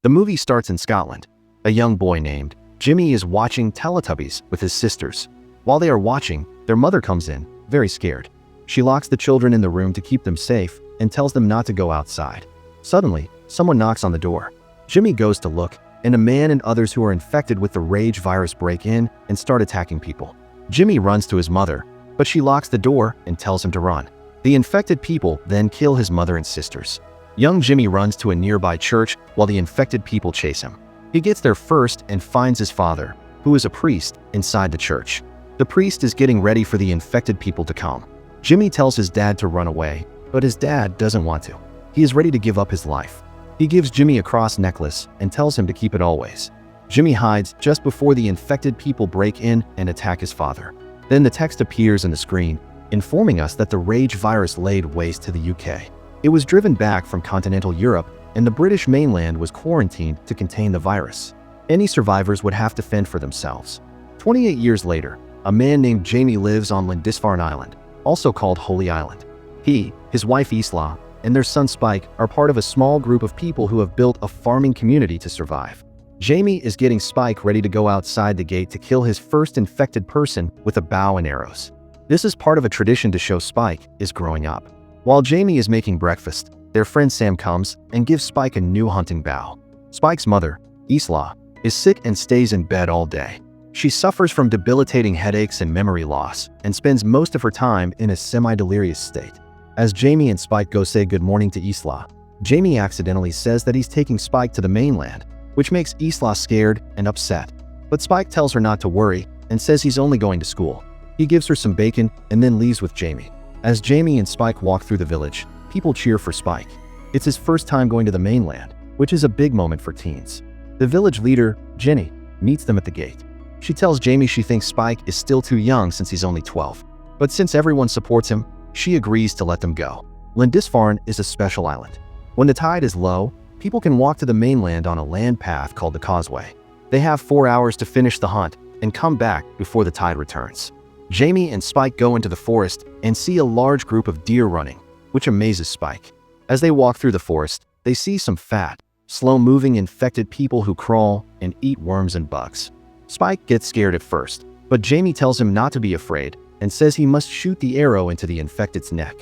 The movie starts in Scotland. A young boy named Jimmy is watching Teletubbies with his sisters. While they are watching, their mother comes in, very scared. She locks the children in the room to keep them safe and tells them not to go outside. Suddenly, someone knocks on the door. Jimmy goes to look, and a man and others who are infected with the rage virus break in and start attacking people. Jimmy runs to his mother, but she locks the door and tells him to run. The infected people then kill his mother and sisters. Young Jimmy runs to a nearby church while the infected people chase him. He gets there first and finds his father, who is a priest, inside the church. The priest is getting ready for the infected people to come. Jimmy tells his dad to run away, but his dad doesn't want to. He is ready to give up his life. He gives Jimmy a cross necklace and tells him to keep it always. Jimmy hides just before the infected people break in and attack his father. Then the text appears on the screen, informing us that the rage virus laid waste to the UK. It was driven back from continental Europe, and the British mainland was quarantined to contain the virus. Any survivors would have to fend for themselves. 28 years later, a man named Jamie lives on Lindisfarne Island, also called Holy Island. He, his wife Isla, and their son Spike are part of a small group of people who have built a farming community to survive. Jamie is getting Spike ready to go outside the gate to kill his first infected person with a bow and arrows. This is part of a tradition to show Spike is growing up. While Jamie is making breakfast, their friend Sam comes and gives Spike a new hunting bow. Spike's mother, Isla, is sick and stays in bed all day. She suffers from debilitating headaches and memory loss and spends most of her time in a semi-delirious state. As Jamie and Spike go say good morning to Isla, Jamie accidentally says that he's taking Spike to the mainland, which makes Isla scared and upset. But Spike tells her not to worry and says he's only going to school. He gives her some bacon and then leaves with Jamie. As Jamie and Spike walk through the village, people cheer for Spike. It's his first time going to the mainland, which is a big moment for teens. The village leader, Jenny, meets them at the gate. She tells Jamie she thinks Spike is still too young since he's only 12. But since everyone supports him, she agrees to let them go. Lindisfarne is a special island. When the tide is low, people can walk to the mainland on a land path called the Causeway. They have 4 hours to finish the hunt and come back before the tide returns. Jamie and Spike go into the forest and see a large group of deer running, which amazes Spike. As they walk through the forest, they see some fat, slow-moving infected people who crawl and eat worms and bugs. Spike gets scared at first, but Jamie tells him not to be afraid and says he must shoot the arrow into the infected's neck.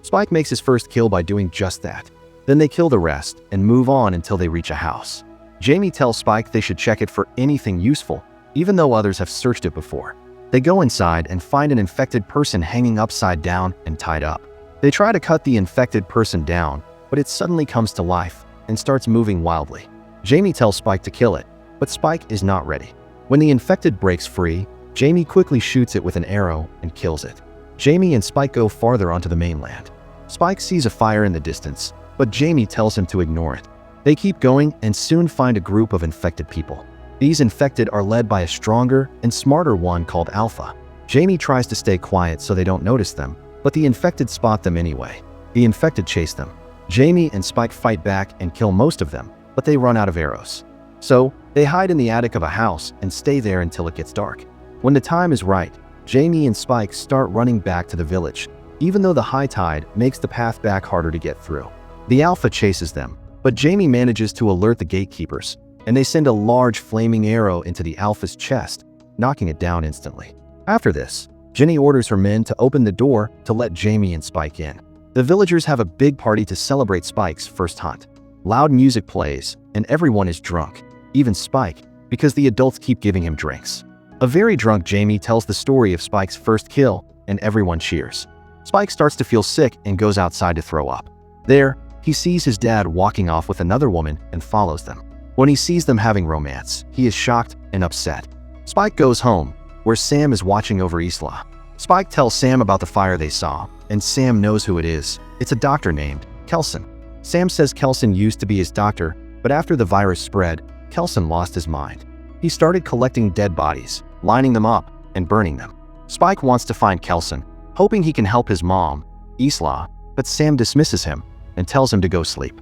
Spike makes his first kill by doing just that. Then they kill the rest and move on until they reach a house. Jamie tells Spike they should check it for anything useful, even though others have searched it before. They go inside and find an infected person hanging upside down and tied up. They try to cut the infected person down, but it suddenly comes to life and starts moving wildly. Jamie tells Spike to kill it, but Spike is not ready. When the infected breaks free, Jamie quickly shoots it with an arrow and kills it. Jamie and Spike go farther onto the mainland. Spike sees a fire in the distance, but Jamie tells him to ignore it. They keep going and soon find a group of infected people. These infected are led by a stronger and smarter one called Alpha. Jamie tries to stay quiet so they don't notice them, but the infected spot them anyway. The infected chase them. Jamie and Spike fight back and kill most of them, but they run out of arrows. So, they hide in the attic of a house and stay there until it gets dark. When the time is right, Jamie and Spike start running back to the village, even though the high tide makes the path back harder to get through. The Alpha chases them, but Jamie manages to alert the gatekeepers, and they send a large flaming arrow into the Alpha's chest, knocking it down instantly. After this, Jenny orders her men to open the door to let Jamie and Spike in. The villagers have a big party to celebrate Spike's first hunt. Loud music plays, and everyone is drunk, even Spike, because the adults keep giving him drinks. A very drunk Jamie tells the story of Spike's first kill, and everyone cheers. Spike starts to feel sick and goes outside to throw up. There, he sees his dad walking off with another woman and follows them. When he sees them having romance, he is shocked and upset. Spike goes home, where Sam is watching over Isla. Spike tells Sam about the fire they saw, and Sam knows who it is. It's a doctor named Kelson. Sam says Kelson used to be his doctor, but after the virus spread, Kelson lost his mind. He started collecting dead bodies, lining them up, and burning them. Spike wants to find Kelson, hoping he can help his mom, Isla, but Sam dismisses him and tells him to go sleep.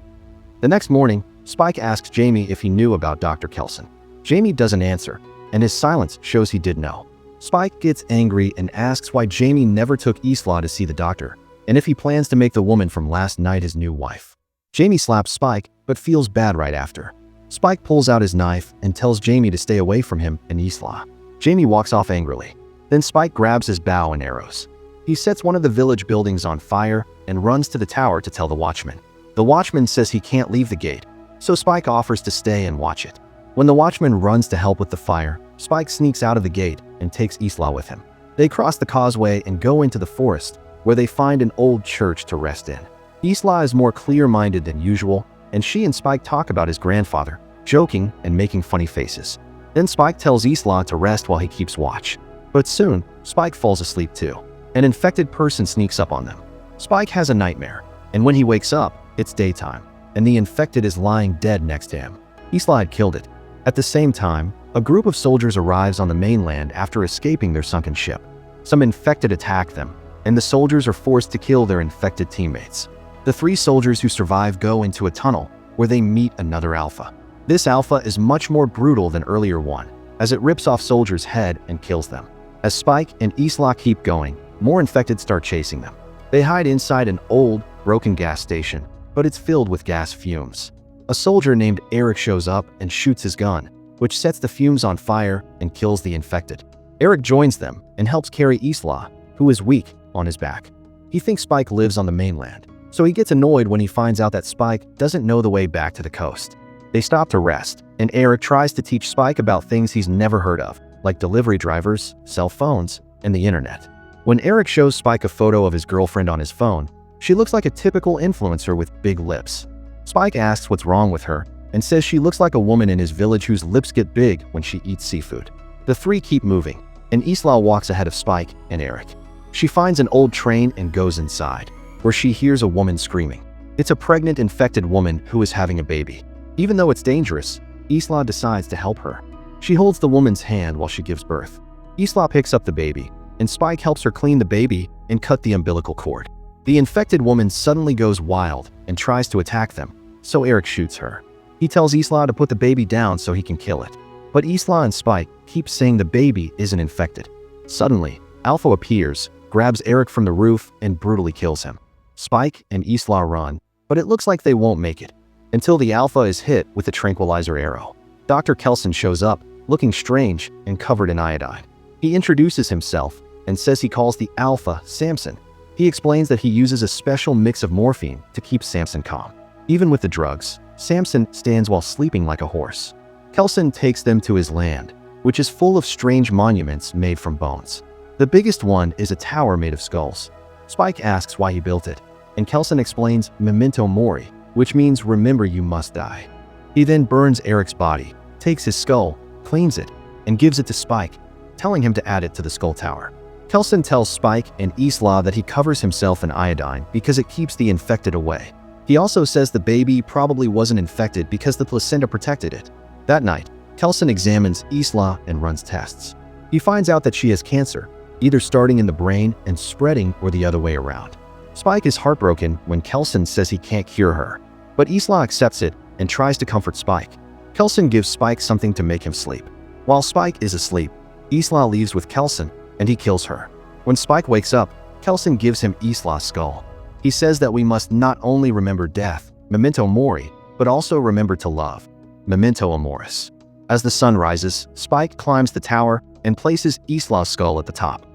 The next morning, Spike asks Jamie if he knew about Dr. Kelson. Jamie doesn't answer, and his silence shows he did know. Spike gets angry and asks why Jamie never took Isla to see the doctor, and if he plans to make the woman from last night his new wife. Jamie slaps Spike, but feels bad right after. Spike pulls out his knife and tells Jamie to stay away from him and Isla. Jamie walks off angrily. Then Spike grabs his bow and arrows. He sets one of the village buildings on fire and runs to the tower to tell the watchman. The watchman says he can't leave the gate, so Spike offers to stay and watch it. When the watchman runs to help with the fire, Spike sneaks out of the gate and takes Isla with him. They cross the causeway and go into the forest, where they find an old church to rest in. Isla is more clear-minded than usual, and she and Spike talk about his grandfather, joking and making funny faces. Then Spike tells Isla to rest while he keeps watch. But soon, Spike falls asleep too. An infected person sneaks up on them. Spike has a nightmare, and when he wakes up, it's daytime, and the infected is lying dead next to him. Isla had killed it. At the same time, a group of soldiers arrives on the mainland after escaping their sunken ship. Some infected attack them, and the soldiers are forced to kill their infected teammates. The 3 soldiers who survive go into a tunnel where they meet another alpha. This alpha is much more brutal than earlier one, as it rips off soldiers' head and kills them. As Spike and Isla keep going, more infected start chasing them. They hide inside an old, broken gas station, but it's filled with gas fumes. A soldier named Eric shows up and shoots his gun, which sets the fumes on fire and kills the infected. Eric joins them and helps carry Isla, who is weak, on his back. He thinks Spike lives on the mainland, so he gets annoyed when he finds out that Spike doesn't know the way back to the coast. They stop to rest, and Eric tries to teach Spike about things he's never heard of, like delivery drivers, cell phones, and the internet. When Eric shows Spike a photo of his girlfriend on his phone, she looks like a typical influencer with big lips. Spike asks what's wrong with her and says she looks like a woman in his village whose lips get big when she eats seafood. The 3 keep moving, and Isla walks ahead of Spike and Eric. She finds an old train and goes inside, where she hears a woman screaming. It's a pregnant, infected woman who is having a baby. Even though it's dangerous, Isla decides to help her. She holds the woman's hand while she gives birth. Isla picks up the baby, and Spike helps her clean the baby and cut the umbilical cord. The infected woman suddenly goes wild and tries to attack them, so Eric shoots her. He tells Isla to put the baby down so he can kill it. But Isla and Spike keep saying the baby isn't infected. Suddenly, Alpha appears, grabs Eric from the roof, and brutally kills him. Spike and Isla run, but it looks like they won't make it, until the Alpha is hit with a tranquilizer arrow. Dr. Kelson shows up, looking strange and covered in iodine. He introduces himself and says he calls the Alpha Samson. He explains that he uses a special mix of morphine to keep Samson calm. Even with the drugs, Samson stands while sleeping like a horse. Kelson takes them to his land, which is full of strange monuments made from bones. The biggest one is a tower made of skulls. Spike asks why he built it, and Kelson explains memento mori, which means remember you must die. He then burns Eric's body, takes his skull, cleans it, and gives it to Spike, telling him to add it to the skull tower. Kelson tells Spike and Isla that he covers himself in iodine because it keeps the infected away. He also says the baby probably wasn't infected because the placenta protected it. That night, Kelson examines Isla and runs tests. He finds out that she has cancer, either starting in the brain and spreading or the other way around. Spike is heartbroken when Kelson says he can't cure her, but Isla accepts it and tries to comfort Spike. Kelson gives Spike something to make him sleep. While Spike is asleep, Isla leaves with Kelson and he kills her. When Spike wakes up, Kelson gives him Isla's skull. He says that we must not only remember death, memento mori, but also remember to love, memento amoris. As the sun rises, Spike climbs the tower and places Isla's skull at the top.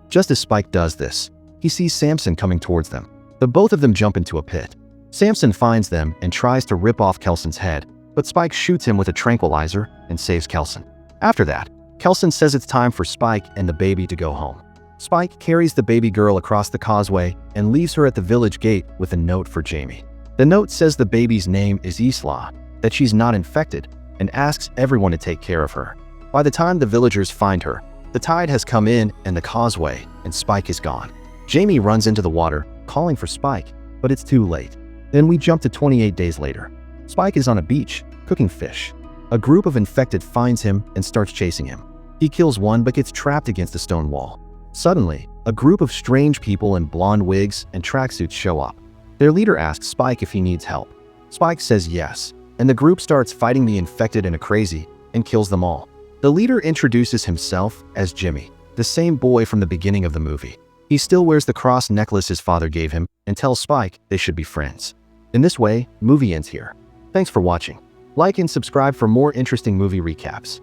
Just as Spike does this, he sees Samson coming towards them. The both of them jump into a pit. Samson finds them and tries to rip off Kelson's head, but Spike shoots him with a tranquilizer and saves Kelson. After that, Kelson says it's time for Spike and the baby to go home. Spike carries the baby girl across the causeway and leaves her at the village gate with a note for Jamie. The note says the baby's name is Isla, that she's not infected, and asks everyone to take care of her. By the time the villagers find her, the tide has come in and the causeway, and Spike is gone. Jamie runs into the water, calling for Spike, but it's too late. Then we jump to 28 days later. Spike is on a beach, cooking fish. A group of infected finds him and starts chasing him. He kills one but gets trapped against a stone wall. Suddenly, a group of strange people in blonde wigs and tracksuits show up. Their leader asks Spike if he needs help. Spike says yes, and the group starts fighting the infected in a crazy and kills them all. The leader introduces himself as Jimmy, the same boy from the beginning of the movie. He still wears the cross necklace his father gave him and tells Spike they should be friends. In this way, movie ends here. Thanks for watching. Like and subscribe for more interesting movie recaps.